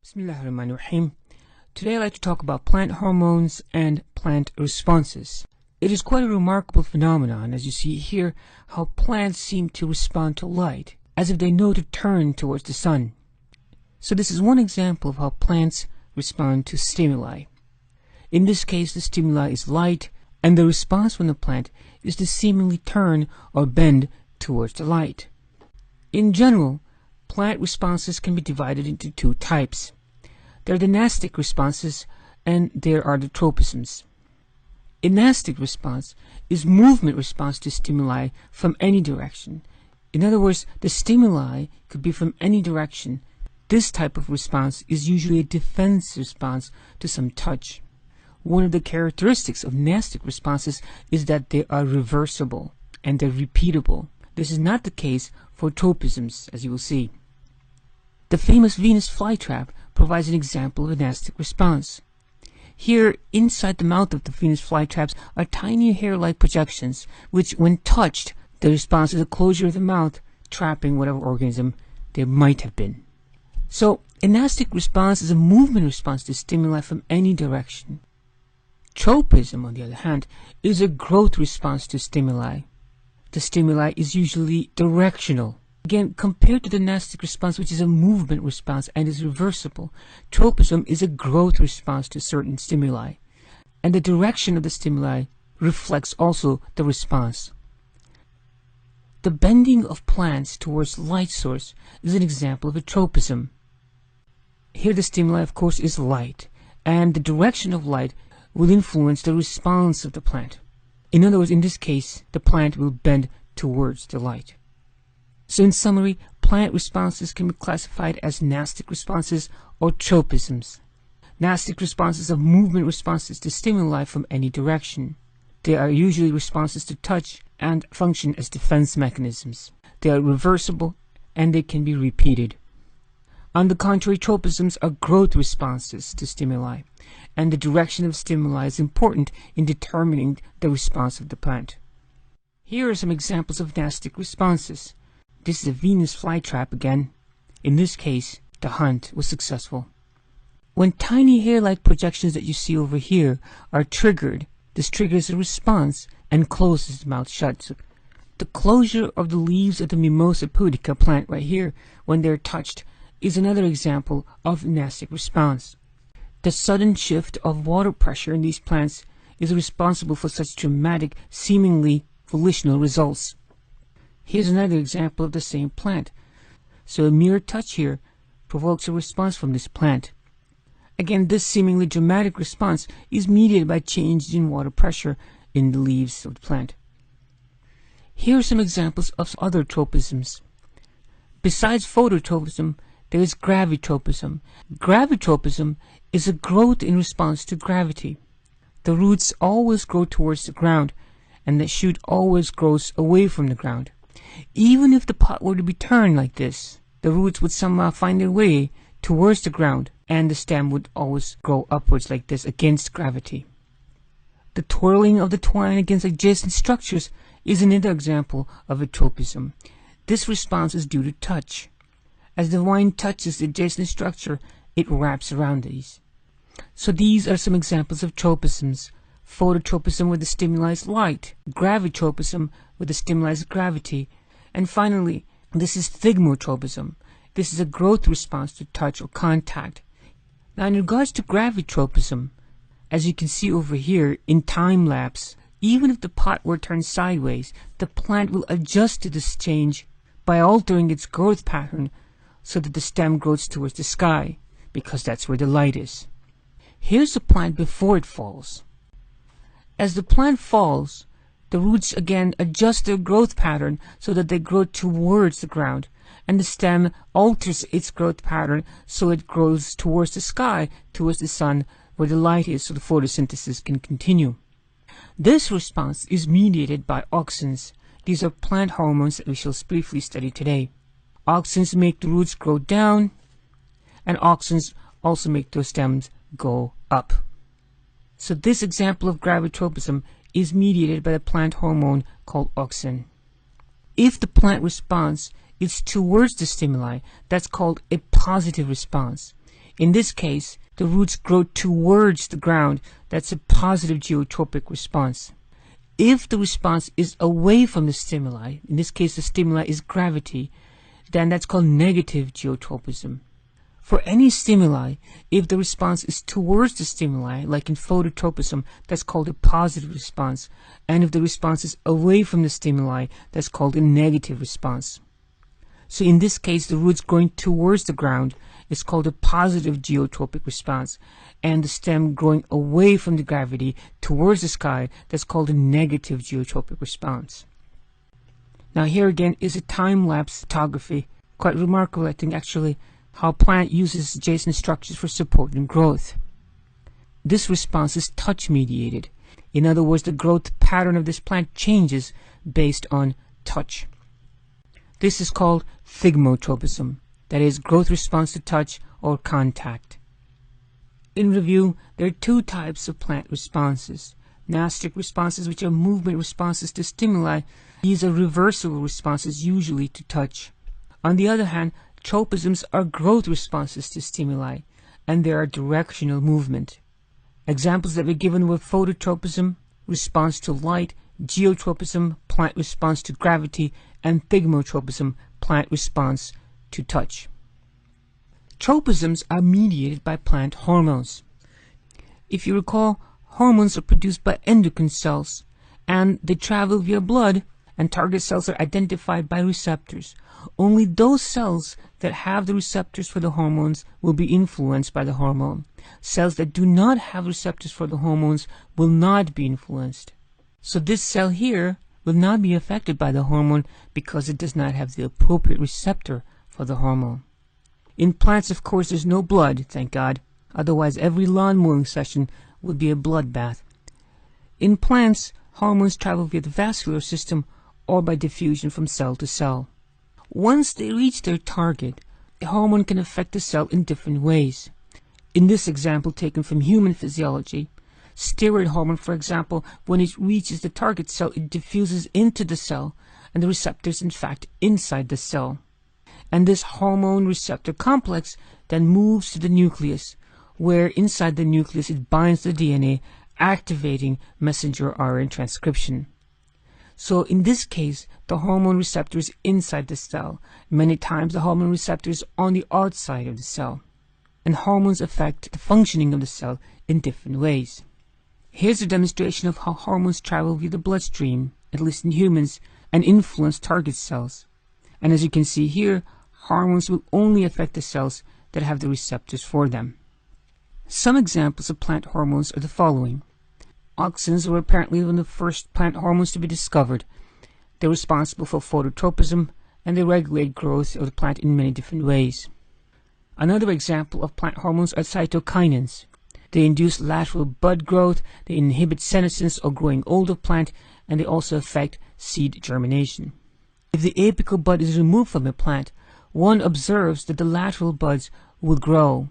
Bismillahirrahmanirrahim. Today I'd like to talk about plant hormones and plant responses. It is quite a remarkable phenomenon, as you see here, how plants seem to respond to light, as if they know to turn towards the sun. So this is one example of how plants respond to stimuli. In this case, the stimuli is light, and the response from the plant is to seemingly turn or bend towards the light. In general, plant responses can be divided into two types. There are the nastic responses and there are the tropisms. A nastic response is movement response to stimuli from any direction. In other words, the stimuli could be from any direction. This type of response is usually a defense response to some touch. One of the characteristics of nastic responses is that they are reversible and they're repeatable. This is not the case for tropisms, as you will see. The famous Venus flytrap provides an example of a nastic response. Here, inside the mouth of the Venus flytraps are tiny hair-like projections, which, when touched, the response is a closure of the mouth, trapping whatever organism there might have been. So, a nastic response is a movement response to stimuli from any direction. Tropism, on the other hand, is a growth response to stimuli. The stimuli is usually directional. Again, compared to the nastic response, which is a movement response and is reversible, tropism is a growth response to certain stimuli. And the direction of the stimuli reflects also the response. The bending of plants towards light source is an example of a tropism. Here the stimuli, of course, is light, and the direction of light will influence the response of the plant. In other words, in this case, the plant will bend towards the light. So in summary, plant responses can be classified as nastic responses or tropisms. Nastic responses are movement responses to stimuli from any direction. They are usually responses to touch and function as defense mechanisms. They are reversible and they can be repeated. On the contrary, tropisms are growth responses to stimuli, and the direction of stimuli is important in determining the response of the plant. Here are some examples of nastic responses. This is a Venus flytrap again. In this case, the hunt was successful. When tiny hair-like projections that you see over here are triggered, this triggers a response and closes the mouth shut. So the closure of the leaves of the Mimosa pudica plant right here, when they're touched, is another example of nastic response. The sudden shift of water pressure in these plants is responsible for such dramatic, seemingly volitional results. Here's another example of the same plant. So a mere touch here provokes a response from this plant. Again, this seemingly dramatic response is mediated by changes in water pressure in the leaves of the plant. Here are some examples of other tropisms. Besides phototropism, there is gravitropism. Gravitropism is a growth in response to gravity. The roots always grow towards the ground, and the shoot always grows away from the ground. Even if the pot were to be turned like this, the roots would somehow find their way towards the ground, and the stem would always grow upwards like this against gravity. The twirling of the twine against adjacent structures is another example of a tropism. This response is due to touch. As the vine touches the adjacent structure, it wraps around these. So these are some examples of tropisms. Phototropism, where the stimuli is light, gravitropism, where the stimuli is gravity, and finally, this is thigmotropism. This is a growth response to touch or contact. Now, in regards to gravitropism, as you can see over here in time lapse, even if the pot were turned sideways, the plant will adjust to this change by altering its growth pattern so that the stem grows towards the sky, because that's where the light is. Here's the plant before it falls. As the plant falls, the roots again adjust their growth pattern so that they grow towards the ground, and the stem alters its growth pattern so it grows towards the sky, towards the sun, where the light is, so the photosynthesis can continue. This response is mediated by auxins. These are plant hormones that we shall briefly study today. Auxins make the roots grow down, and auxins also make those stems go up. So this example of gravitropism is mediated by the plant hormone called auxin. If the plant response is towards the stimuli, that's called a positive response. In this case, the roots grow towards the ground. That's a positive geotropic response. If the response is away from the stimuli, in this case the stimuli is gravity, then that's called negative geotropism. For any stimuli, if the response is towards the stimuli, like in phototropism, that's called a positive response. And if the response is away from the stimuli, that's called a negative response. So in this case, the roots growing towards the ground is called a positive geotropic response. And the stem growing away from the gravity towards the sky, that's called a negative geotropic response. Now here again is a time-lapse photography. Quite remarkable, I think, actually, how a plant uses adjacent structures for support and growth. This response is touch-mediated. In other words, the growth pattern of this plant changes based on touch. This is called thigmotropism, that is, growth response to touch or contact. In review, there are two types of plant responses. Nastic responses, which are movement responses to stimuli. These are reversible responses, usually to touch. On the other hand, tropisms are growth responses to stimuli, and they are directional movement. Examples that were given were phototropism, response to light, geotropism, plant response to gravity, and thigmotropism, plant response to touch. Tropisms are mediated by plant hormones. If you recall, hormones are produced by endocrine cells, and they travel via blood, and target cells are identified by receptors. Only those cells that have the receptors for the hormones will be influenced by the hormone. Cells that do not have receptors for the hormones will not be influenced. So this cell here will not be affected by the hormone because it does not have the appropriate receptor for the hormone. In plants, of course, there's no blood, thank God. Otherwise, every lawn mowing session would be a bloodbath. In plants, hormones travel via the vascular system or by diffusion from cell to cell. Once they reach their target, a hormone can affect the cell in different ways. In this example taken from human physiology, steroid hormone, for example, when it reaches the target cell, it diffuses into the cell, and the receptor is in fact inside the cell. And this hormone receptor complex then moves to the nucleus, where inside the nucleus it binds the DNA, activating messenger RNA transcription. So in this case, the hormone receptor is inside the cell. Many times the hormone receptor is on the outside of the cell. And hormones affect the functioning of the cell in different ways. Here's a demonstration of how hormones travel via the bloodstream, at least in humans, and influence target cells. And as you can see here, hormones will only affect the cells that have the receptors for them. Some examples of plant hormones are the following. Auxins were apparently one of the first plant hormones to be discovered. They're responsible for phototropism, and they regulate growth of the plant in many different ways. Another example of plant hormones are cytokinins. They induce lateral bud growth, they inhibit senescence or growing old of plant, and they also affect seed germination. If the apical bud is removed from a plant, one observes that the lateral buds will grow.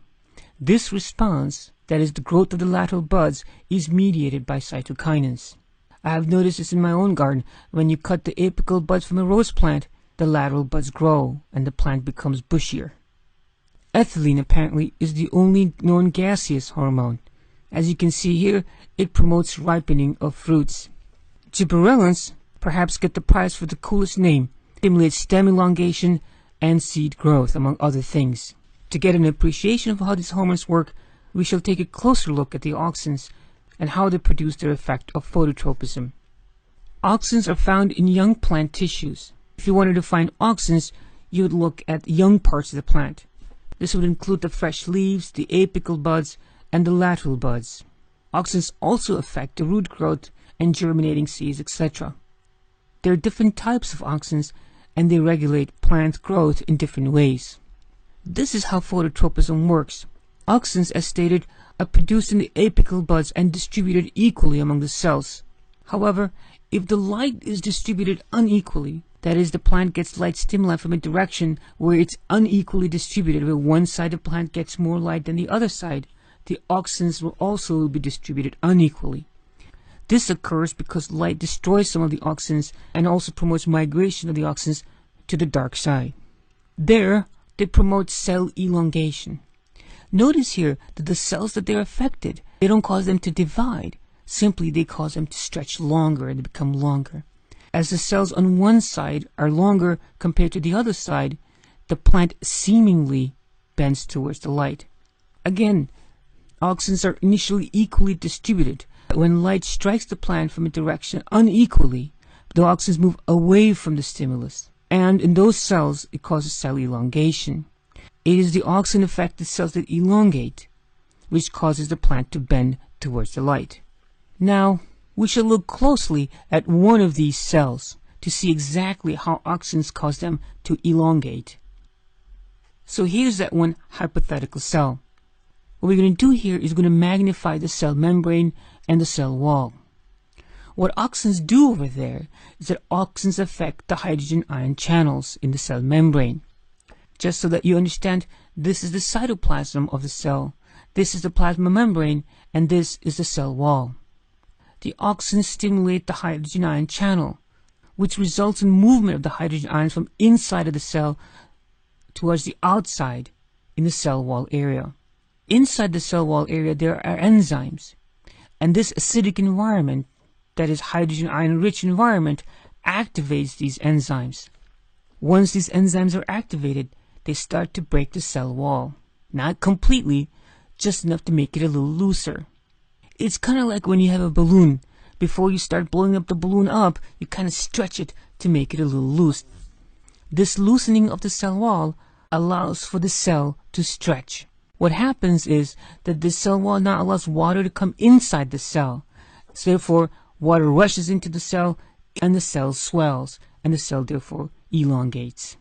This response, that is the growth of the lateral buds, is mediated by cytokinins. I have noticed this in my own garden. When you cut the apical buds from a rose plant, the lateral buds grow and the plant becomes bushier. Ethylene apparently is the only known gaseous hormone. As you can see here, it promotes ripening of fruits. Gibberellins perhaps get the prize for the coolest name, stimulates stem elongation and seed growth, among other things. To get an appreciation of how these hormones work, we shall take a closer look at the auxins and how they produce their effect of phototropism. Auxins are found in young plant tissues. If you wanted to find auxins, you would look at young parts of the plant. This would include the fresh leaves, the apical buds, and the lateral buds. Auxins also affect the root growth and germinating seeds, etc. There are different types of auxins, and they regulate plant growth in different ways. This is how phototropism works. Auxins, as stated, are produced in the apical buds and distributed equally among the cells. However, if the light is distributed unequally, that is, the plant gets light stimuli from a direction where it's unequally distributed, where one side of the plant gets more light than the other side, the auxins will also be distributed unequally. This occurs because light destroys some of the auxins and also promotes migration of the auxins to the dark side. There, they promote cell elongation. Notice here that the cells that they're affected, they don't cause them to divide. Simply, they cause them to stretch longer and become longer. As the cells on one side are longer compared to the other side, the plant seemingly bends towards the light. Again, auxins are initially equally distributed. When light strikes the plant from a direction unequally, the auxins move away from the stimulus. And in those cells, it causes cell elongation. It is the auxin-affected cells that elongate, which causes the plant to bend towards the light. Now, we shall look closely at one of these cells to see exactly how auxins cause them to elongate. So here's that one hypothetical cell. What we're going to do here is going to magnify the cell membrane and the cell wall. What auxins do over there is that auxins affect the hydrogen ion channels in the cell membrane. Just so that you understand, this is the cytoplasm of the cell, this is the plasma membrane, and this is the cell wall. The auxins stimulate the hydrogen ion channel, which results in movement of the hydrogen ions from inside of the cell towards the outside in the cell wall area. Inside the cell wall area there are enzymes, and this acidic environment, that is hydrogen ion rich environment, activates these enzymes. Once these enzymes are activated, they start to break the cell wall. Not completely, just enough to make it a little looser. It's kind of like when you have a balloon. Before you start blowing up the balloon up, you kind of stretch it to make it a little loose. This loosening of the cell wall allows for the cell to stretch. What happens is that the cell wall now allows water to come inside the cell. So therefore, water rushes into the cell and the cell swells, and the cell therefore elongates.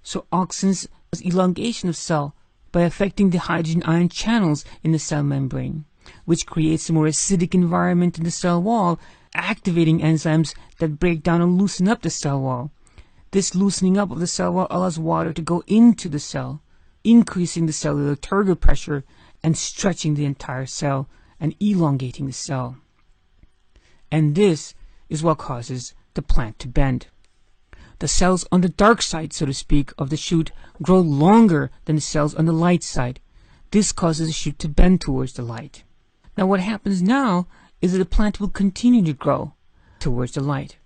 So auxins cause elongation of cell by affecting the hydrogen ion channels in the cell membrane, which creates a more acidic environment in the cell wall, activating enzymes that break down and loosen up the cell wall. This loosening up of the cell wall allows water to go into the cell, increasing the cellular turgor pressure and stretching the entire cell and elongating the cell. And this is what causes the plant to bend. The cells on the dark side, so to speak, of the shoot grow longer than the cells on the light side. This causes the shoot to bend towards the light. Now what happens now is that the plant will continue to grow towards the light.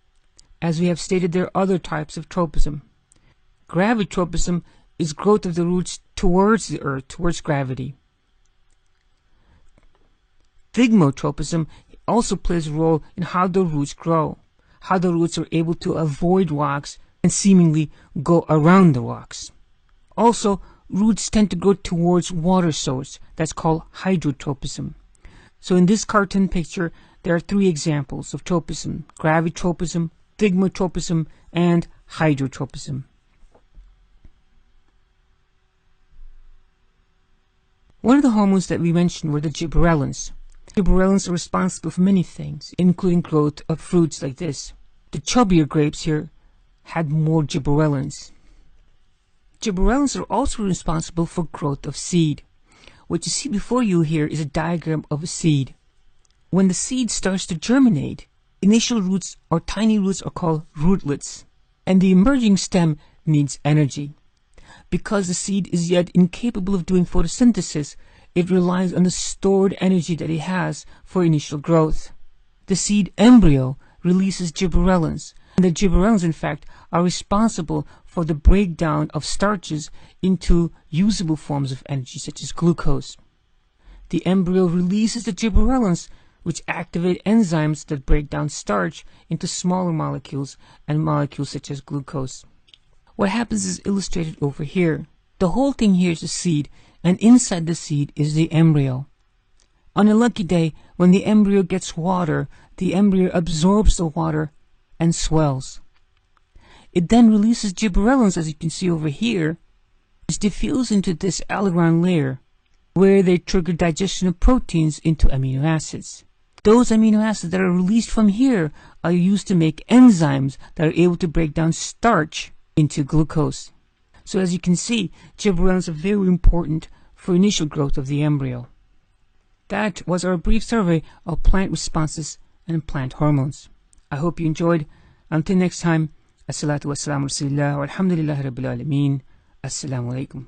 As we have stated, there are other types of tropism. Gravitropism is growth of the roots towards the earth, towards gravity. Thigmotropism also plays a role in how the roots grow, how the roots are able to avoid rocks and seemingly go around the rocks. Also, roots tend to grow towards water source. That's called hydrotropism. So in this cartoon picture, there are three examples of tropism: gravitropism, thigmotropism, and hydrotropism. One of the hormones that we mentioned were the gibberellins. Gibberellins are responsible for many things, including growth of fruits like this. The chubbier grapes here had more gibberellins. Gibberellins are also responsible for growth of seed. What you see before you here is a diagram of a seed. When the seed starts to germinate, initial roots or tiny roots are called rootlets, and the emerging stem needs energy. Because the seed is yet incapable of doing photosynthesis, it relies on the stored energy that it has for initial growth. The seed embryo releases gibberellins, and the gibberellins, in fact, are responsible for the breakdown of starches into usable forms of energy, such as glucose. The embryo releases the gibberellins, which activate enzymes that break down starch into smaller molecules and molecules such as glucose. What happens is illustrated over here. The whole thing here is a seed, and inside the seed is the embryo. On a lucky day, when the embryo gets water, the embryo absorbs the water and swells. It then releases gibberellins, as you can see over here, which diffuse into this allograin layer, where they trigger digestion of proteins into amino acids. Those amino acids that are released from here are used to make enzymes that are able to break down starch into glucose. So as you can see, gibberellins are very important for initial growth of the embryo. That was our brief survey of plant responses and plant hormones. I hope you enjoyed. Until next time, as-salatu was-salamu ala rasulillah walhamdulillahi rabbil alameen. Assalamu alaikum.